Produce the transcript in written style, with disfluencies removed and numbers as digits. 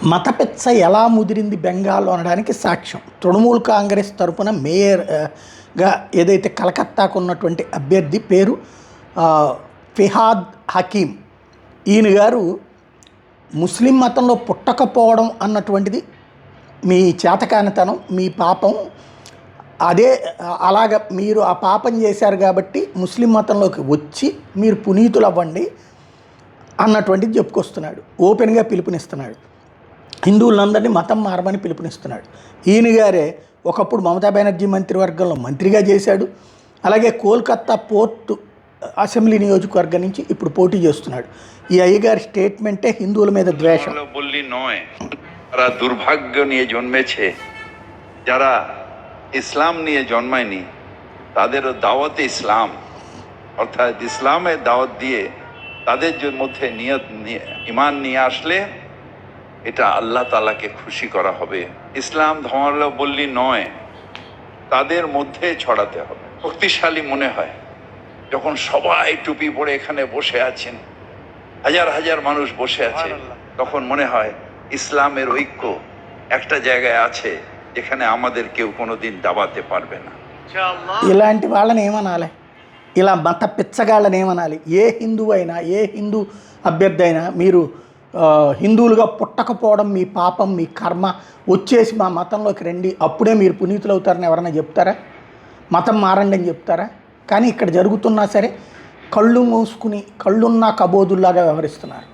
మతపెచ్చ ఎలా ముదిరింది బెంగాల్లో అనడానికి సాక్ష్యం. తృణమూల్ కాంగ్రెస్ తరపున మేయర్గా ఏదైతే కలకత్తాకు ఉన్నటువంటి అభ్యర్థి పేరు ఫిహాద్ హకీం, ఈయన గారు ముస్లిం మతంలో పుట్టకపోవడం అన్నటువంటిది మీ చేతకానితనం, మీ పాపం. అదే అలాగ మీరు ఆ పాపం చేశారు కాబట్టి ముస్లిం మతంలోకి వచ్చి మీరు పునీతులు అవ్వండి అన్నటువంటిది చెప్పుకొస్తున్నాడు. ఓపెన్గా పిలుపునిస్తున్నాడు. హిందువులందరినీ మతం మారమని పిలుపునిస్తున్నాడు. ఈయన గారే ఒకప్పుడు మమతా బెనర్జీ మంత్రివర్గంలో మంత్రిగా చేశాడు. అలాగే కోల్కత్తా పోర్టు అసెంబ్లీ నియోజకవర్గం నుంచి ఇప్పుడు పోటీ చేస్తున్నాడు. ఈ అయ్యగారి స్టేట్మెంటే హిందువుల మీద ద్వేషం. দুর্ভাগ্য নিয়ে জন্মেছে, যারা ইসলাম নিয়ে জন্মায়নি তাদেরও দাওয়াতে ইসলাম, অর্থাৎ ইসলামের দাওয়াত দিয়ে তাদের মধ্যে ইমান নিয়ে আসলে এটা আল্লাহ তাআলাকে খুশি করা হবে। ইসলাম ধর্মাবলম্বী নয়, তাদের মধ্যে ছড়াতে হবে। শক্তিশালী মনে হয় যখন সবাই টুপি পরে এখানে বসে আছেন, হাজার হাজার মানুষ বসে আছে, তখন মনে হয় ইসলামের ঐক্য একটা জায়গায় আছে যেখানে আমাদের কেউ কোনোদিন দাবাতে পারবে না। ఇలాంటి వాళ్ళని ఏమనాలి? ఇలా మత పిచ్చగాళ్ళని ఏమనాలి? ఏ హిందువు అయినా, ఏ హిందూ అభ్యర్థి అయినా మీరు హిందువులుగా పుట్టకపోవడం మీ పాపం, మీ కర్మ, వచ్చేసి మా మతంలోకి రండి అప్పుడే మీరు పునీతులు అవుతారని ఎవరైనా చెప్తారా? మతం మారండి అని చెప్తారా? కానీ ఇక్కడ జరుగుతున్నా సరే కళ్ళు మూసుకుని కళ్ళున్న కబోదుల్లాగా వ్యవహరిస్తున్నారు.